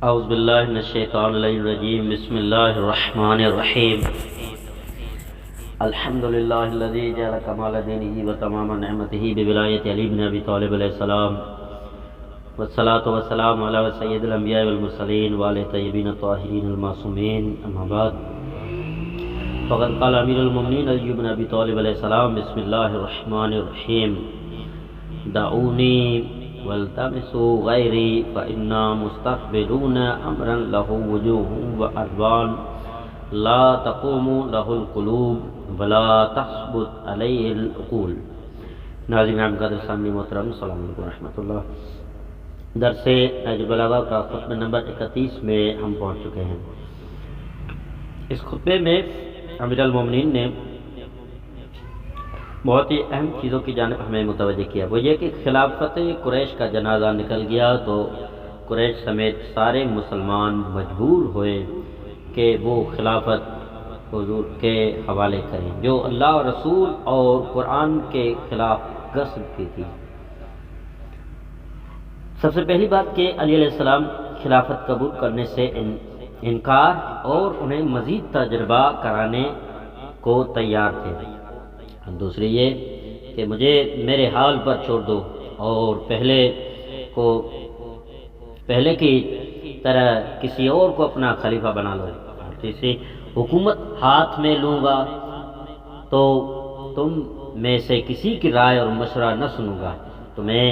اعوذ باللہ من الشیطان الرجیم بسم اللہ الرحمن الرحیم الحمدللہ الذی جعل کمال دینہ و تمام نعمتہ بولایت علی بن ابی طالب علیہ السلام والصلاة والسلام علی سید الانبیاء والمرسلین وآلہ طیبین الطاہرین المعصومین اما بعد فقد قال امیر المؤمنین علی بن ابی طالب علیہ السلام بسم اللہ الرحمن الرحیم دعونی والتمسوا غیری فإنا مستقبلون امرا له وجوه وألوان لا تقوم له القلوب ولا تثبت علیہ العقول۔ ناظرین عام قدر سامعین محترم السلام علیکم ورحمۃ اللہ۔ درس نہج البلاغہ کا خطبہ نمبر 31 میں ہم پہنچ چکے ہیں۔ اس خطبے میں امیر المومنین نے بہت ہی اہم چیزوں کی جانب ہمیں متوجہ کیا، وہ یہ کہ خلافت قریش کا جنازہ نکل گیا تو قریش سمیت سارے مسلمان مجبور ہوئے کہ وہ خلافت حضور کے حوالے کریں جو اللہ و رسول اور قرآن کے خلاف غصب کی تھی۔ سب سے پہلی بات کہ علی علیہ السلام خلافت قبول کرنے سے انکار اور انہیں مزید تجربہ کرانے کو تیار تھے۔ دوسری یہ کہ مجھے میرے حال پر چھوڑ دو اور پہلے کی طرح کسی اور کو اپنا خلیفہ بنا لو۔ اور تیسری، حکومت ہاتھ میں لوں گا تو تم میں سے کسی کی رائے اور مشورہ نہ سنوں گا، تمہیں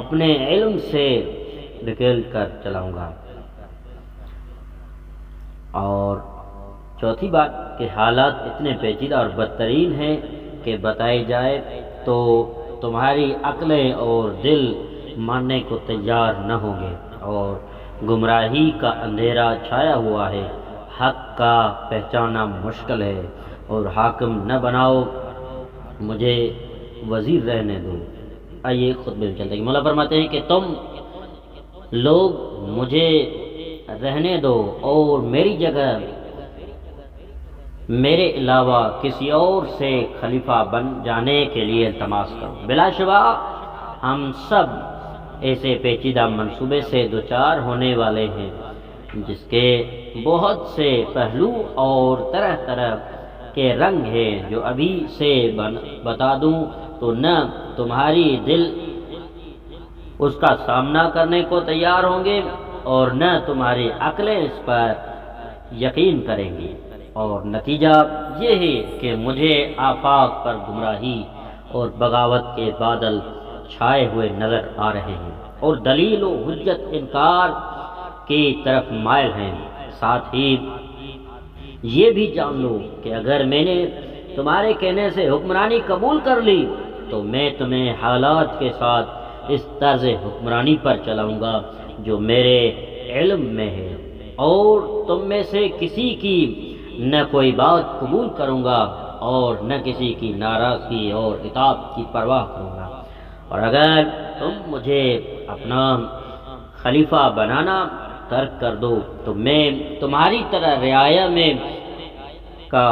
اپنے علم سے دھکیل کر چلاؤں گا۔ اور چوتھی بات کہ حالات اتنے پیچیدہ اور بدترین ہیں کہ بتائی جائے تو تمہاری عقلیں اور دل ماننے کو تیار نہ ہوں گے، اور گمراہی کا اندھیرا چھایا ہوا ہے، حق کا پہچاننا مشکل ہے، اور حاکم نہ بناؤ، مجھے وزیر رہنے دو۔ آئیے خطبے میں چلتے ہیں۔ مولا فرماتے ہیں کہ تم لوگ مجھے رہنے دو اور میری جگہ میرے علاوہ کسی اور سے خلیفہ بن جانے کے لیے التماس کرو۔ بلا شبہ ہم سب ایسے پیچیدہ منصوبے سے دوچار ہونے والے ہیں جس کے بہت سے پہلو اور طرح طرح کے رنگ ہیں، جو ابھی سے بتا دوں تو نہ تمہاری دل اس کا سامنا کرنے کو تیار ہوں گے اور نہ تمہاری عقلیں اس پر یقین کریں گی، اور نتیجہ یہ ہے کہ مجھے آفاق پر گمراہی اور بغاوت کے بادل چھائے ہوئے نظر آ رہے ہیں، اور دلیل و حجت انکار کی طرف مائل ہیں۔ ساتھ ہی یہ بھی جان لو کہ اگر میں نے تمہارے کہنے سے حکمرانی قبول کر لی تو میں تمہیں حالات کے ساتھ اس طرز حکمرانی پر چلاؤں گا جو میرے علم میں ہے، اور تم میں سے کسی کی نہ کوئی بات قبول کروں گا اور نہ کسی کی ناراضگی اور عتاب کی پرواہ کروں گا، اور اگر تم مجھے اپنا خلیفہ بنانا ترک کر دو تو میں تمہاری طرح رعایا میں کا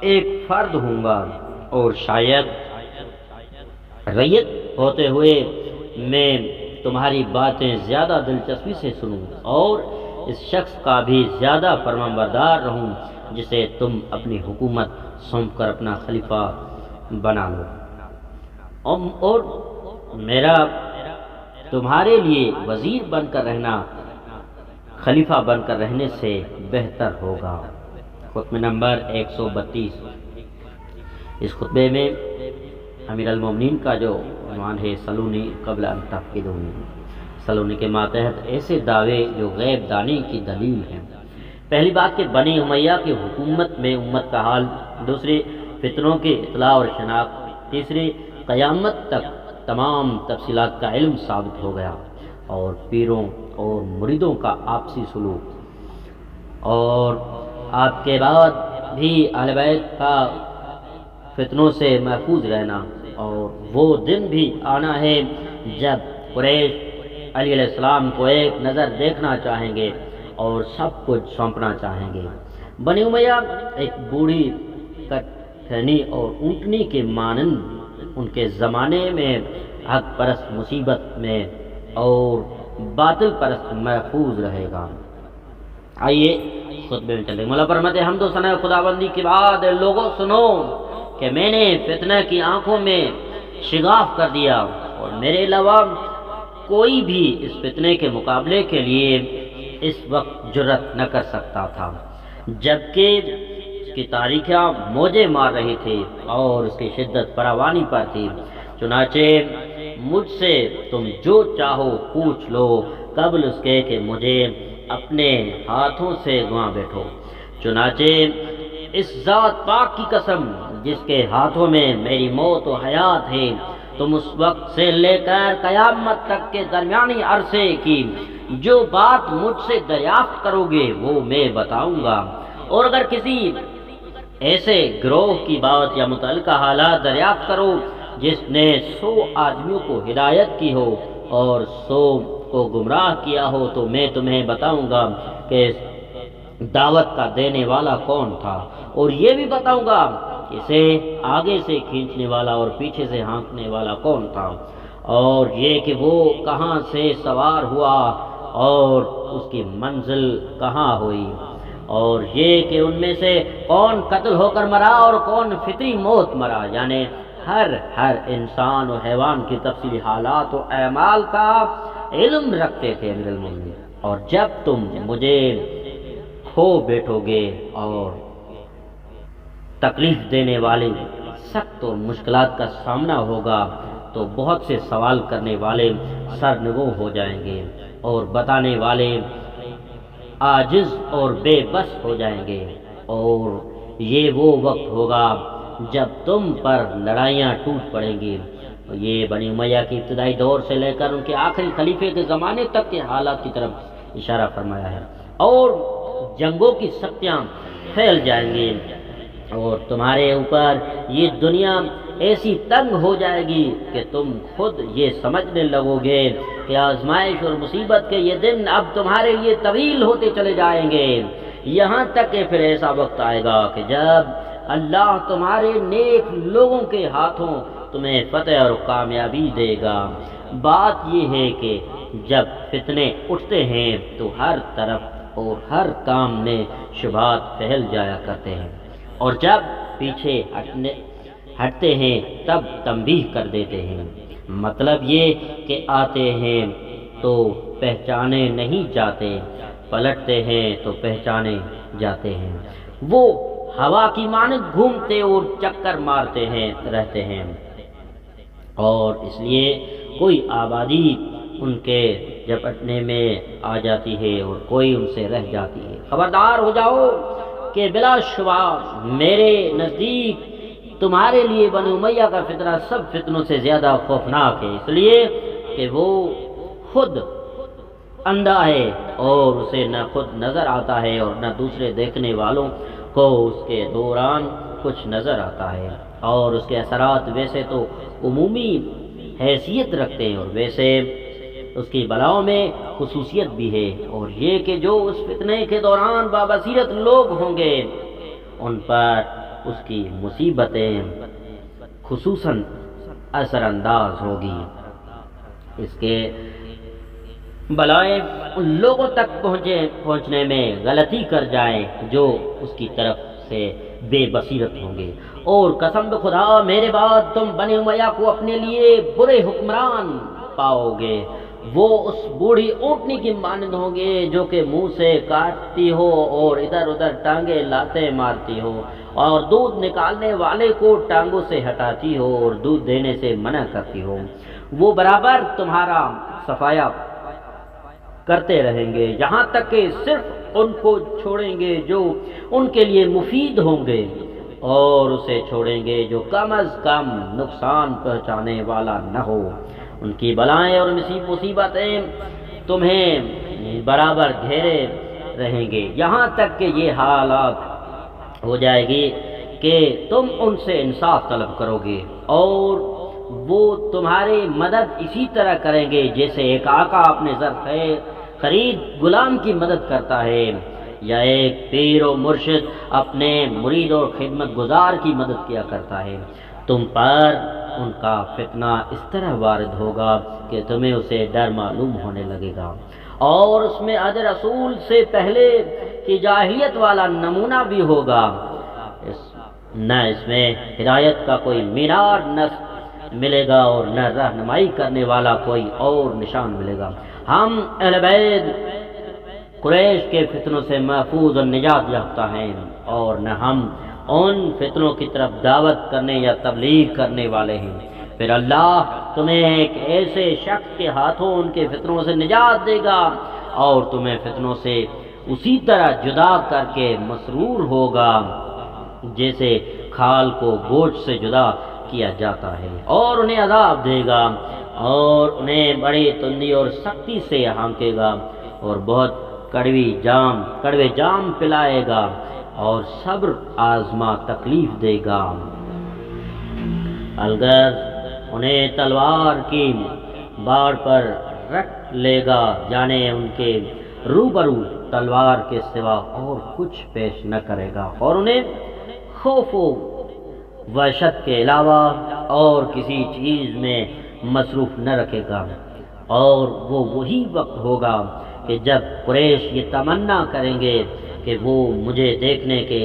ایک فرد ہوں گا، اور شاید رعیت ہوتے ہوئے میں تمہاری باتیں زیادہ دلچسپی سے سنوں اور اس شخص کا بھی زیادہ فرمانبردار رہوں جسے تم اپنی حکومت سونپ کر اپنا خلیفہ بنا لو، اور میرا تمہارے لیے وزیر بن کر رہنا خلیفہ بن کر رہنے سے بہتر ہوگا۔ خطبہ نمبر 132۔ اس خطبے میں امیر المومنین کا جو عنوان ہے سلونی قبل ان تفقدونی، سلونی کے ماتحت ایسے دعوے جو غیب دانی کی دلیل ہیں۔ پہلی بات کہ بنی امیہ کی حکومت میں امت کا حال، دوسری فتنوں کی اطلاع اور شناخت، تیسری قیامت تک تمام تفصیلات کا علم ثابت ہو گیا، اور پیروں اور مریدوں کا آپسی سلوک، اور آپ کے بعد بھی اہل بیت کا فتنوں سے محفوظ رہنا، اور وہ دن بھی آنا ہے جب قریش علی علیہ السلام کو ایک نظر دیکھنا چاہیں گے اور سب کچھ سونپنا چاہیں گے۔ بنی امیہ ایک بوڑھی کٹھنی اور اونٹنی کے مانند ان کے زمانے میں حق پرست مصیبت میں اور باطل پرست محفوظ رہے گا۔ آئیے خطبے میں چلیں۔ مولا فرماتے ہیں حمد و ثنا خداوندی کے بعد لوگوں سنو کہ میں نے فتنہ کی آنکھوں میں شگاف کر دیا اور میرے علاوہ کوئی بھی اس فتنے کے مقابلے کے لیے اس وقت جرأت نہ کر سکتا تھا، جبکہ اس کی تاریکیاں موجیں مار رہی تھی اور اس کی شدت فراوانی پر تھی۔ چنانچہ مجھ سے تم جو چاہو پوچھ لو قبل اس کے کہ مجھے اپنے ہاتھوں سے گنوا بیٹھو۔ چنانچہ اس ذات پاک کی قسم جس کے ہاتھوں میں میری موت و حیات ہے، تم اس وقت سے لے کر قیامت تک کے درمیانی عرصے کی جو بات مجھ سے دریافت کرو گے وہ میں بتاؤں گا، اور اگر کسی ایسے گروہ کی بات یا متعلقہ حالات دریافت کرو جس نے 100 آدمیوں کو ہدایت کی ہو اور 100 کو گمراہ کیا ہو، تو میں تمہیں بتاؤں گا کہ دعوت کا دینے والا کون تھا، اور یہ بھی بتاؤں گا کہ اسے آگے سے کھینچنے والا اور پیچھے سے ہانکنے والا کون تھا، اور یہ کہ وہ کہاں سے سوار ہوا اور اس کی منزل کہاں ہوئی، اور یہ کہ ان میں سے کون قتل ہو کر مرا اور کون فطری موت مرا، یعنی ہر انسان و حیوان کی تفصیلی حالات و اعمال کا علم رکھتے تھے امیر المومنین۔ اور جب تم مجھے کھو بیٹھو گے اور تکلیف دینے والے سخت اور مشکلات کا سامنا ہوگا تو بہت سے سوال کرنے والے سرنگوں ہو جائیں گے اور بتانے والے عاجز اور بے بس ہو جائیں گے، اور یہ وہ وقت ہوگا جب تم پر لڑائیاں ٹوٹ پڑیں گی۔ یہ بنی امیہ کی ابتدائی دور سے لے کر ان کے آخری خلیفے کے زمانے تک کے حالات کی طرف اشارہ فرمایا ہے، اور جنگوں کی سختیاں پھیل جائیں گی اور تمہارے اوپر یہ دنیا ایسی تنگ ہو جائے گی کہ تم خود یہ سمجھنے لگو گے کہ آزمائش اور مصیبت کے یہ دن اب تمہارے لیے طویل ہوتے چلے جائیں گے، یہاں تک کہ پھر ایسا وقت آئے گا کہ جب اللہ تمہارے نیک لوگوں کے ہاتھوں تمہیں فتح اور کامیابی دے گا۔ بات یہ ہے کہ جب فتنے اٹھتے ہیں تو ہر طرف اور ہر کام میں شبہات پھیل جایا کرتے ہیں، اور جب پیچھے ہٹتے ہیں تب تنبیہ کر دیتے ہیں۔ مطلب یہ کہ آتے ہیں تو پہچانے نہیں جاتے، پلٹتے ہیں تو پہچانے جاتے ہیں۔ وہ ہوا کی مانند گھومتے اور چکر مارتے ہیں رہتے ہیں، اور اس لیے کوئی آبادی ان کے جپٹنے میں آ جاتی ہے اور کوئی ان سے رہ جاتی ہے۔ خبردار ہو جاؤ کہ بلا شبہ میرے نزدیک تمہارے لیے بنی امیہ کا فتنہ سب فتنوں سے زیادہ خوفناک ہے، اس لیے کہ وہ خود اندھا ہے اور اسے نہ خود نظر آتا ہے اور نہ دوسرے دیکھنے والوں کو اس کے دوران کچھ نظر آتا ہے، اور اس کے اثرات ویسے تو عمومی حیثیت رکھتے ہیں اور ویسے اس کی بلاؤں میں خصوصیت بھی ہے، اور یہ کہ جو اس فتنے کے دوران بابصیرت لوگ ہوں گے ان پر اس کی مصیبتیں خصوصاً اثر انداز ہوگی۔ اس کے بلائیں ان لوگوں تک پہنچنے میں غلطی کر جائیں جو اس کی طرف سے بے بصیرت ہوں گے، اور قسم خدا میرے بعد تم بنی امیہ کو اپنے لیے برے حکمران پاؤ گے۔ وہ اس بوڑھی اونٹنی کی مانند ہوں گے جو کہ منہ سے کاٹتی ہو اور ادھر ادھر ٹانگیں لاتے مارتی ہو، اور دودھ نکالنے والے کو ٹانگوں سے ہٹاتی ہو اور دودھ دینے سے منع کرتی ہو۔ وہ برابر تمہارا صفایا کرتے رہیں گے یہاں تک کہ صرف ان کو چھوڑیں گے جو ان کے لیے مفید ہوں گے، اور اسے چھوڑیں گے جو کم از کم نقصان پہنچانے والا نہ ہو۔ ان کی بلائیں اور مصیبتیں تمہیں برابر گھیرے رہیں گے یہاں تک کہ یہ حالات ہو جائے گی کہ تم ان سے انصاف طلب کرو گے، اور وہ تمہاری مدد اسی طرح کریں گے جیسے ایک آقا اپنے زر خرید غلام کی مدد کرتا ہے، یا ایک پیر و مرشد اپنے مرید اور خدمت گزار کی مدد کیا کرتا ہے۔ تم پر ان کا فتنہ اس طرح وارد ہوگا کہ تمہیں اسے ڈر معلوم ہونے لگے گا، اور اس میں عہد رسول سے پہلے کی جاہلیت والا نمونہ بھی ہوگا، نہ اس میں ہدایت کا کوئی مینار نہ ملے گا اور نہ رہنمائی کرنے والا کوئی اور نشان ملے گا۔ ہم اہل بیت قریش کے فتنوں سے محفوظ اور نجات یافتہ ہیں، اور نہ ہم ان فتنوں کی طرف دعوت کرنے یا تبلیغ کرنے والے ہیں۔ پھر اللہ تمہیں ایک ایسے شخص کے ہاتھوں ان کے فتنوں سے نجات دے گا، اور تمہیں فتنوں سے اسی طرح جدا کر کے مسرور ہوگا جیسے کھال کو گوشت سے جدا کیا جاتا ہے، اور انہیں عذاب دے گا، اور انہیں بڑی تندی اور سختی سے ہانکے گا، اور بہت کڑوے جام پلائے گا، اور صبر آزما تکلیف دے گا۔ اگر انہیں تلوار کی باڑ پر رکھ لے گا، یعنی ان کے روبرو تلوار کے سوا اور کچھ پیش نہ کرے گا، اور انہیں خوف و وحشت کے علاوہ اور کسی چیز میں مصروف نہ رکھے گا، اور وہ وہی وقت ہوگا کہ جب قریش یہ تمنا کریں گے کہ وہ مجھے دیکھنے کے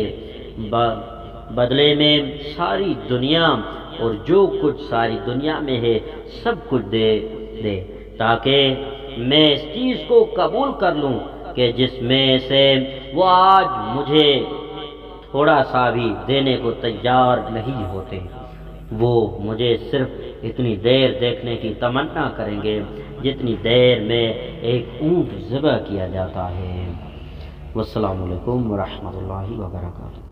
بدلے میں ساری دنیا اور جو کچھ ساری دنیا میں ہے سب کچھ دے تاکہ میں اس چیز کو قبول کر لوں کہ جس میں سے وہ آج مجھے تھوڑا سا بھی دینے کو تیار نہیں ہوتے۔ وہ مجھے صرف اتنی دیر دیکھنے کی تمنا کریں گے جتنی دیر میں ایک اونٹ ذبح کیا جاتا ہے۔ والسلام علیکم ورحمۃ اللہ وبرکاتہ۔